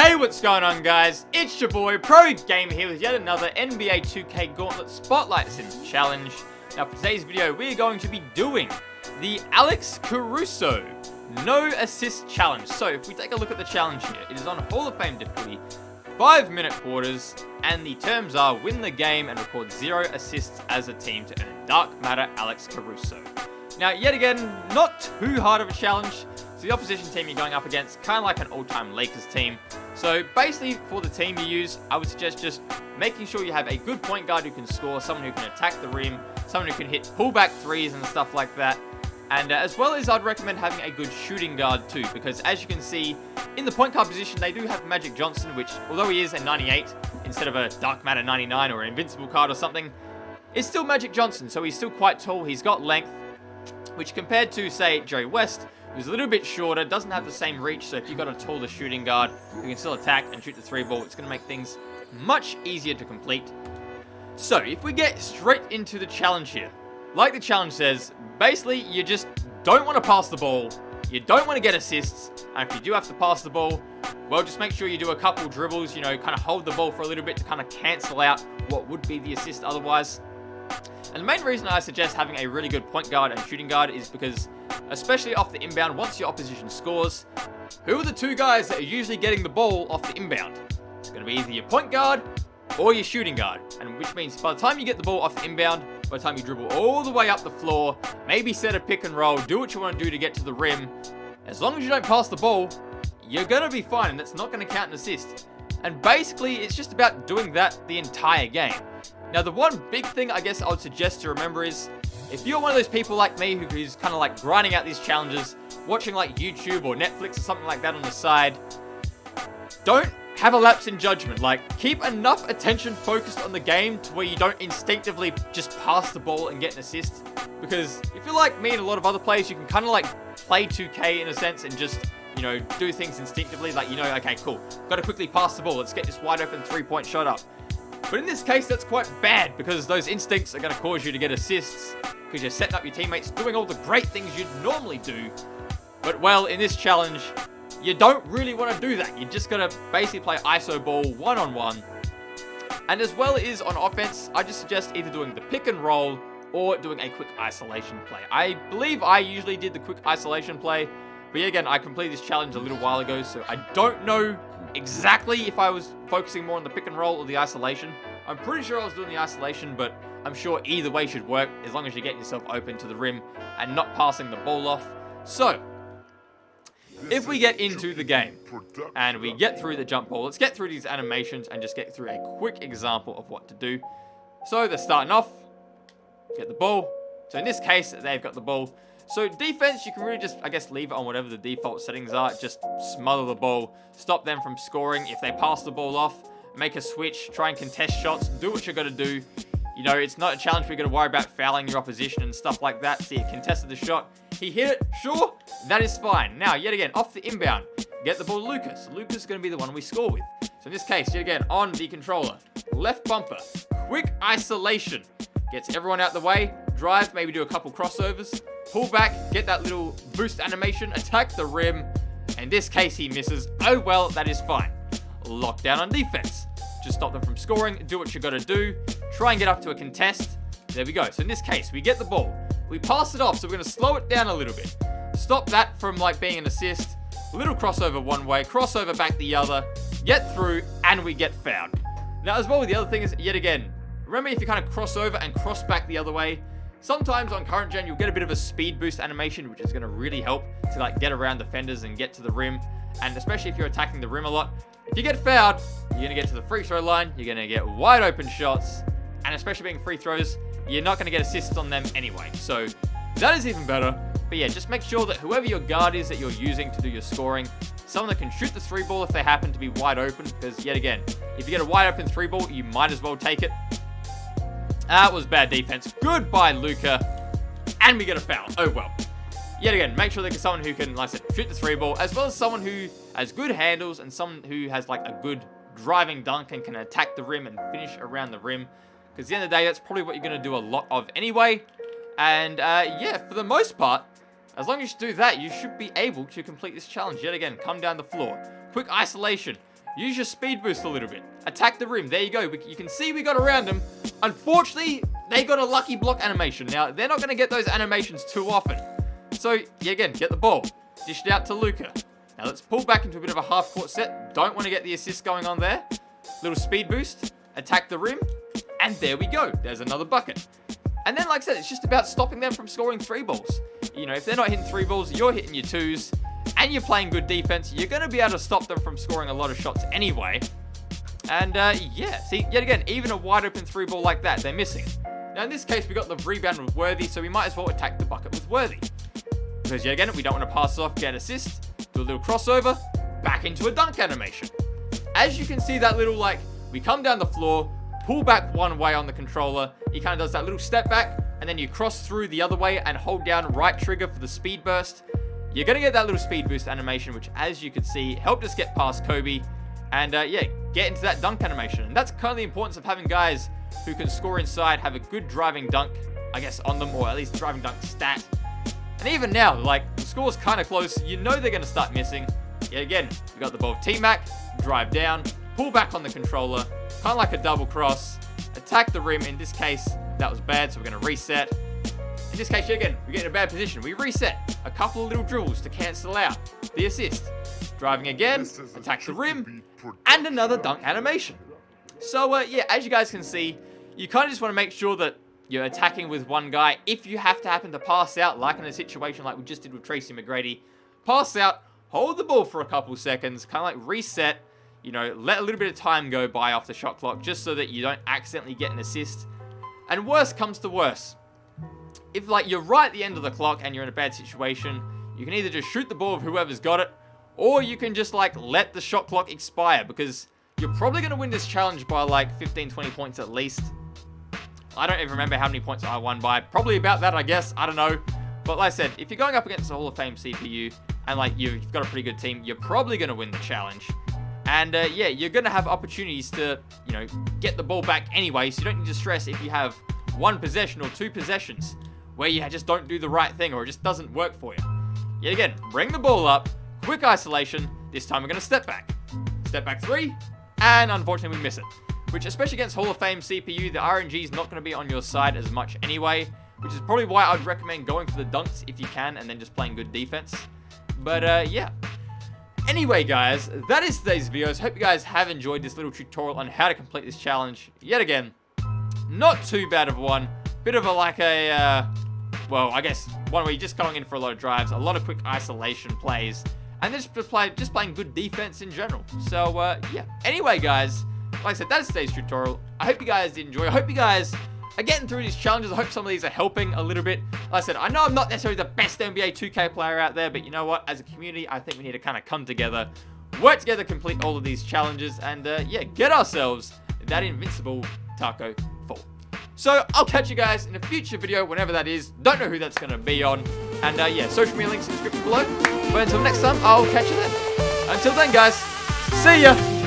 Hey, what's going on, guys? It's your boy ProGammar here with yet another NBA 2K Gauntlet Spotlight Sims challenge. Now, for today's video, we're going to be doing the Alex Caruso No Assists challenge. So, if we take a look at the challenge here, it is on Hall of Fame difficulty, 5-minute quarters, and the terms are win the game and record 0 assists as a team to earn Dark Matter Alex Caruso. Now, yet again, not too hard of a challenge. So the opposition team you're going up against, kind of like an all-time Lakers team. So basically, for the team you use, I would suggest just making sure you have a good point guard who can score, someone who can attack the rim, someone who can hit pullback threes and stuff like that. And as well as I'd recommend having a good shooting guard too, because as you can see, in the point guard position, they do have Magic Johnson, which, although he is a 98 instead of a Dark Matter 99 or an Invincible card or something, it's still Magic Johnson, so he's still quite tall, he's got length, which compared to, say, Jerry West, who's a little bit shorter, doesn't have the same reach, so if you've got a taller shooting guard who can still attack and shoot the 3-ball, it's going to make things much easier to complete. So, if we get straight into the challenge here, like the challenge says, basically, you just don't want to pass the ball, you don't want to get assists, and if you do have to pass the ball, well, just make sure you do a couple dribbles, you know, kind of hold the ball for a little bit to kind of cancel out what would be the assist otherwise. And the main reason I suggest having a really good point guard and shooting guard is because, especially off the inbound, once your opposition scores, who are the two guys that are usually getting the ball off the inbound? It's going to be either your point guard or your shooting guard, and which means by the time you get the ball off the inbound, by the time you dribble all the way up the floor, maybe set a pick and roll, do what you want to do to get to the rim, as long as you don't pass the ball, you're going to be fine, and that's not going to count an assist. And basically, it's just about doing that the entire game. Now, the one big thing I guess I would suggest to remember is, if you're one of those people like me who's kind of like grinding out these challenges, watching like YouTube or Netflix or something like that on the side, don't have a lapse in judgment. Like, keep enough attention focused on the game to where you don't instinctively just pass the ball and get an assist. Because if you're like me and a lot of other players, you can kind of like play 2K in a sense and just, you know, do things instinctively. Like, you know, okay, cool, got to quickly pass the ball. Let's get this wide open 3-point shot up. But in this case, that's quite bad because those instincts are going to cause you to get assists because you're setting up your teammates, doing all the great things you'd normally do. But, well, in this challenge, you don't really want to do that. You're just going to basically play ISO ball one-on-one. And as well as on offense, I just suggest either doing the pick and roll or doing a quick isolation play. I believe I usually did the quick isolation play, but yet again, I completed this challenge a little while ago, so I don't know exactly if I was focusing more on the pick and roll or the isolation. I'm pretty sure I was doing the isolation, but I'm sure either way should work as long as you're getting yourself open to the rim and not passing the ball off. So, if we get into the game and we get through the jump ball, let's get through these animations and just get through a quick example of what to do. So, they're starting off, get the ball. So in this case, they've got the ball. So defense, you can really just, I guess, leave it on whatever the default settings are. Just smother the ball, stop them from scoring. If they pass the ball off, make a switch, try and contest shots, do what you got to do. You know, it's not a challenge where you're going to worry about fouling your opposition and stuff like that. See, he contested the shot. He hit it, sure, that is fine. Now, yet again, off the inbound, get the ball to Lucas. Lucas is going to be the one we score with. So in this case, yet again, on the controller, left bumper, quick isolation. Gets everyone out the way, drive, maybe do a couple crossovers, pull back, get that little boost animation, attack the rim. In this case, he misses. Oh well, that is fine. Lock down on defense. Just stop them from scoring, do what you gotta do, try and get up to a contest. There we go. So in this case, we get the ball, we pass it off, so we're gonna slow it down a little bit. Stop that from like being an assist. A little crossover one way, crossover back the other, get through, and we get fouled. Now as well, the other thing is, yet again, remember, if you kind of cross over and cross back the other way, sometimes on current gen, you'll get a bit of a speed boost animation, which is going to really help to like get around defenders and get to the rim. And especially if you're attacking the rim a lot, if you get fouled, you're going to get to the free throw line, you're going to get wide open shots, and especially being free throws, you're not going to get assists on them anyway. So that is even better. But yeah, just make sure that whoever your guard is that you're using to do your scoring, someone that can shoot the 3-ball if they happen to be wide open, because yet again, if you get a wide open 3-ball, you might as well take it. That was bad defense. Goodbye, Luka. And we get a foul. Oh, well. Yet again, make sure there's someone who can, like I said, shoot the 3-ball, as well as someone who has good handles and someone who has, like, a good driving dunk and can attack the rim and finish around the rim. Because at the end of the day, that's probably what you're going to do a lot of anyway. And, yeah, for the most part, as long as you do that, you should be able to complete this challenge. Yet again, come down the floor. Quick isolation. use your speed boost a little bit. Attack the rim. There you go. You can see we got around them. Unfortunately, they got a lucky block animation. Now, they're not going to get those animations too often. So, yeah, again, get the ball. Dish it out to Luka. Now, let's pull back into a bit of a half-court set. Don't want to get the assist going on there. Little speed boost. Attack the rim. And there we go. There's another bucket. And then, like I said, it's just about stopping them from scoring 3 balls. You know, if they're not hitting 3 balls, you're hitting your 2s. And you're playing good defense, you're going to be able to stop them from scoring a lot of shots anyway. And, yeah, see, yet again, even a wide-open 3 ball like that, they're missing. Now, in this case, we got the rebound with Worthy, so we might as well attack the bucket with Worthy. Because, yet again, we don't want to pass it off, get assist, do a little crossover, back into a dunk animation. As you can see, that little, like, we come down the floor, pull back one way on the controller, he kind of does that little step back, and then you cross through the other way and hold down right trigger for the speed burst. You're going to get that little speed boost animation, which, as you can see, helped us get past Kobe. And, yeah, get into that dunk animation. And that's kind of the importance of having guys who can score inside, have a good driving dunk, I guess, on them, or at least driving dunk stat. And even now, like, the score's kind of close. You know they're going to start missing. Yeah, again, we got the ball T-Mac, drive down, pull back on the controller, kind of like a double cross, attack the rim. In this case, that was bad, so we're going to reset. In this case, again, we get in a bad position. We reset. A couple of little dribbles to cancel out the assist. Driving again, attack the rim, and another dunk animation. So, yeah, as you guys can see, you kind of just want to make sure that you're attacking with one guy. If you have to happen to pass out, like in a situation like we just did with Tracy McGrady, pass out, hold the ball for a couple seconds, kind of like reset, you know, let a little bit of time go by off the shot clock just so that you don't accidentally get an assist. And worst comes to worst. If, like, you're right at the end of the clock and you're in a bad situation, you can either just shoot the ball of whoever's got it, or you can just, like, let the shot clock expire, because you're probably going to win this challenge by, like, 15, 20 points at least. I don't even remember how many points I won by. Probably about that, I guess. I don't know. But like I said, if you're going up against a Hall of Fame CPU, and, like, you've got a pretty good team, you're probably going to win the challenge. And, yeah, you're going to have opportunities to, you know, get the ball back anyway, so you don't need to stress if you have 1 possession or 2 possessions where you just don't do the right thing or it just doesn't work for you. Yet again, bring the ball up, quick isolation. This time we're going to step back. Step back 3, and unfortunately we miss it. Which, especially against Hall of Fame CPU, the RNG is not going to be on your side as much anyway, which is probably why I'd recommend going for the dunks if you can and then just playing good defense. But, yeah. Anyway, guys, that is today's videos. Hope you guys have enjoyed this little tutorial on how to complete this challenge. Yet again, not too bad of one. Bit of a, like a, well, I guess one where you're just going in for a lot of drives, a lot of quick isolation plays, and just playing good defense in general. So, yeah. Anyway, guys, like I said, that is today's tutorial. I hope you guys did enjoy. I hope you guys are getting through these challenges. I hope some of these are helping a little bit. Like I said, I know I'm not necessarily the best NBA 2K player out there, but you know what? As a community, I think we need to kind of come together, work together, complete all of these challenges, and, yeah, get ourselves that invincible Taco 4. So, I'll catch you guys in a future video, whenever that is. Don't know who that's going to be on. And, yeah, social media links in the description below. But until next time, I'll catch you then. Until then, guys, see ya!